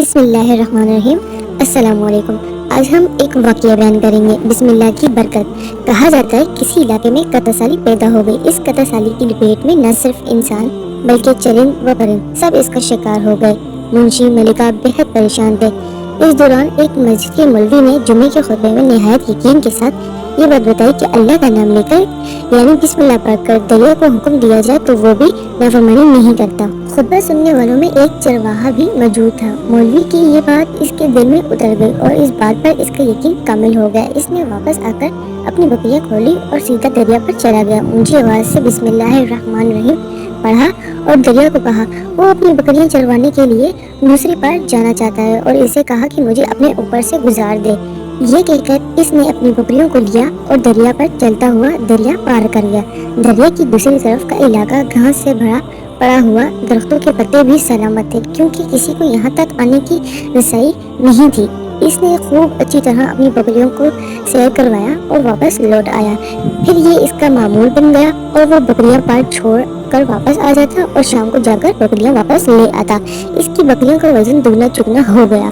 بسم اللہ الرحمن الرحیم۔ السلام علیکم۔ آج ہم ایک واقعہ بیان کریں گے، بسم اللہ کی برکت۔ کہا جاتا ہے کسی علاقے میں قطع سالی پیدا ہو گئی۔ اس قطع سالی کی لپیٹ میں نہ صرف انسان بلکہ چرند و پرند سب اس کا شکار ہو گئے۔ منشی ملکہ بہت پریشان تھے۔ اس دوران ایک مسجد کے مولوی نے جمعے کے خطبے میں نہایت یقین کے ساتھ یہ بات بتائی کہ اللہ کا نام لے کر یعنی بسم اللہ پڑھ کر دریا کو حکم دیا جائے تو وہ بھی نافرمانی نہیں کرتا۔ خطبہ سننے والوں میں ایک چرواہا بھی موجود تھا۔ مولوی کی یہ بات اس کے دل میں اتر گئی اور اس بات پر اس کا یقین کامل ہو گیا۔ اس نے واپس آ کر اپنی بکریاں کھولی اور سیدھا دریا پر چلا گیا۔ اونچی آواز سے بسم اللہ الرحمن الرحیم پڑھا اور دریا کو کہا وہ اپنی بکریاں چروانے کے لیے دوسری پار جانا چاہتا ہے اور اسے کہا کہ مجھے اپنے اوپر سے گزار دے۔ یہ کہہ کر اس نے اپنی بکریوں کو لیا اور دریا پر چلتا ہوا دریا پار کر گیا۔ دریا کی دوسری طرف کا علاقہ گھاس سے بھرا پڑا ہوا، درختوں کے پتے بھی سلامت تھے کیونکہ کسی کو یہاں تک آنے کی رسائی نہیں تھی۔ اس نے خوب اچھی طرح اپنی بکریوں کو سیر کروایا اور واپس لوٹ آیا۔ پھر یہ اس کا معمول بن گیا اور وہ بکریاں پار چھوڑ کر واپس آ جاتا اور شام کو جا کر بکریاں واپس لے آتا۔ اس کی بکریوں کا وزن دگنا چگنا ہو گیا۔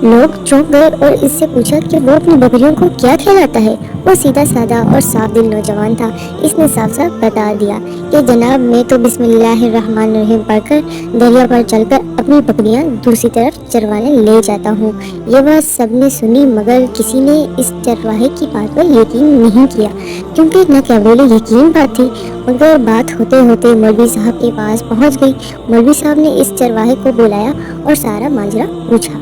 لوگ چونک گئے اور اس سے پوچھا کہ وہ اپنی بکریوں کو کیا کھلاتا ہے۔ وہ سیدھا سادہ اور صاف دل نوجوان تھا۔ اس نے صاف صاف بتا دیا کہ جناب میں تو بسم اللہ الرحمن الرحیم پڑھ کر دریا پر چل کر اپنی بکریاں دوسری طرف چروانے لے جاتا ہوں۔ یہ بات سب نے سنی مگر کسی نے اس چرواہے کی بات پر یقین نہیں کیا کیونکہ نہ قابل یقین بات تھی۔ مگر بات ہوتے ہوتے مولوی صاحب کے پاس پہنچ گئی۔ مولوی صاحب نے اس چرواہے کو بلایا اور سارا ماجرا پوچھا۔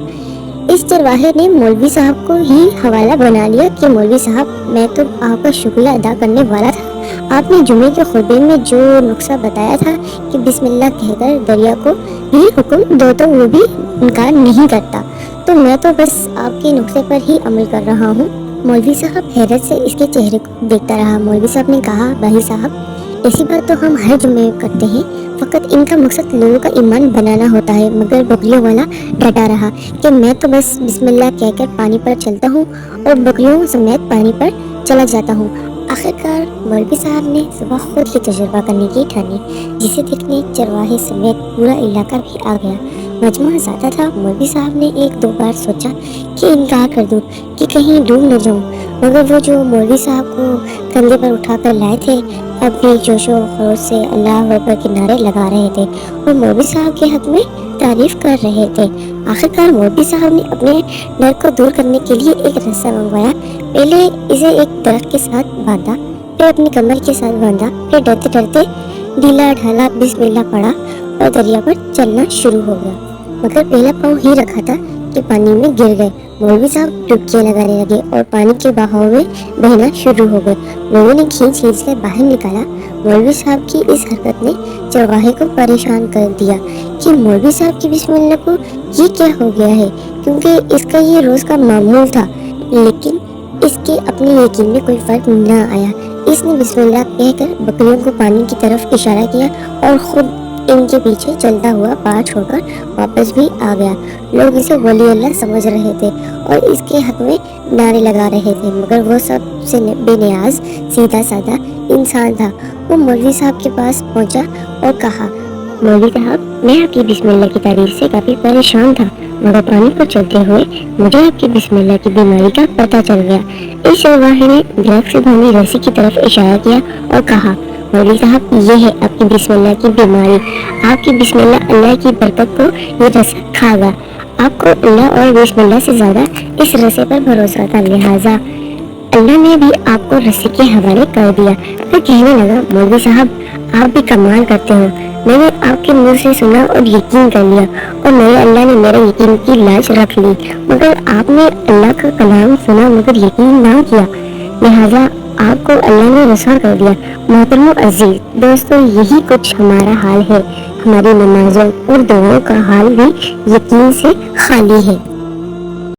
اس چرواہے نے مولوی صاحب کو ہی حوالہ بنا لیا کہ مولوی صاحب میں تو آپ کا شکریہ ادا کرنے والا تھا۔ آپ نے جمعے کے خطبے میں جو نسخہ بتایا تھا کہ بسم اللہ کہہ کر دریا کو بھی حکم دو تو وہ بھی انکار نہیں کرتا، تو میں تو بس آپ کے نسخے پر ہی عمل کر رہا ہوں۔ مولوی صاحب حیرت سے اس کے چہرے کو دیکھتا رہا۔ مولوی صاحب نے کہا بھائی صاحب ایسی بات تو ہم ہر جمعے کرتے ہیں، فقط ان کا مقصد لوگوں کا ایمان بنانا ہوتا ہے۔ مگر بکریوں والا ڈٹا رہا کہ میں تو بس بسم اللہ کہہ کر پانی پر چلتا ہوں اور بکریوں سمیت پانی پر چلا جاتا ہوں۔ آخرکار مولوی صاحب نے صبح خود یہ تجربہ کرنے کی ٹھانی، جسے دیکھنے چرواہے سمیت پورا علاقہ بھی آ گیا۔ مجمع زیادہ تھا۔ مولوی صاحب نے ایک دو بار سوچا کہ انکار کر دوں کہ کہیں ڈوب نہ جاؤں، مگر وہ جو مولوی صاحب کو کندھے پر اٹھا کر لائے تھے اب بھی جوش و خروش سے اللہ اکبر کے نعرے لگا رہے تھے اور مولوی صاحب کے حق میں تعریف کر رہے تھے۔ آخرکار مولوی صاحب نے اپنے ڈر کو دور کرنے کے لیے ایک رسہ منگوایا۔ پہلے اسے ایک درخت کے ساتھ باندھا، پھر اپنی کمر کے ساتھ باندھا، پھر ڈرتے ڈرتے ڈھیلا ڈھالا بسم اللہ پڑھا اور دریا پر چلنا شروع ہو گیا۔ مگر پہلا پاؤں ہی رکھا تھا کہ پانی میں گر گئے۔ مولوی صاحب ڈبکیاں لگانے لگے اور پانی کے بہاؤ میں بہنا شروع ہو گئے۔ لوگوں نے کھینچ کھینچ کر باہر نکالا۔ مولوی صاحب کی اس حرکت نے چرواہے کو پریشان کر دیا کہ مولوی صاحب کی بسم اللہ کو یہ کیا ہو گیا ہے، کیونکہ اس کا یہ روز کا معمول تھا۔ لیکن اس کے اپنے یقین میں کوئی فرق نہ آیا۔ اس نے بسم اللہ کہہ کر بکریوں کو پانی کی طرف اشارہ کیا اور خود ان کے پیچھے چلتا ہوا پار چھوڑ کر واپس بھی آ گیا۔ لوگ اسے ولی اللہ سمجھ رہے تھے اور اس کے حق میں نعرے لگا رہے تھے، مگر وہ سب سے بے نیاز سیدھا سادہ انسان تھا۔ وہ مولوی صاحب کے پاس پہنچا اور کہا مولوی صاحب میں آپ کی بسم اللہ کی تعریف سے کافی پریشان تھا، مگر پانی پر چلتے ہوئے مجھے آپ کی بسم اللہ کی بیماری کا پتہ چل گیا۔ اس چرواہے نے درخت سے بندھی رسی کی طرف اشارہ کیا اور کہا مولوی صاحب یہ ہے آپ کی بسم اللہ کی بیماری، آپ کی بسم اللہ کی برکت کو یہ رسا کھا گا۔ آپ کو اللہ اور بسم اللہ سے زیادہ اس رسے پر بھروسہ تھا، لہٰذا اللہ نے بھی آپ کو رسی کے حوالے کر دیا۔ پھر کہنے لگا مولوی صاحب آپ بھی کمال کرتے ہو، میں نے آپ کے منہ سے سنا اور یقین کر لیا اور میرے اللہ نے میرے یقین کی لاج رکھ لی، مگر آپ نے اللہ کا کلام سنا مگر یقین نہ کیا، لہٰذا آپ کو اللہ نے رسوا کر دیا۔ محترم و عزیز دوستو یہی کچھ ہمارا حال ہے۔ ہماری نمازوں اور دعاؤں کا حال بھی یقین سے خالی ہے۔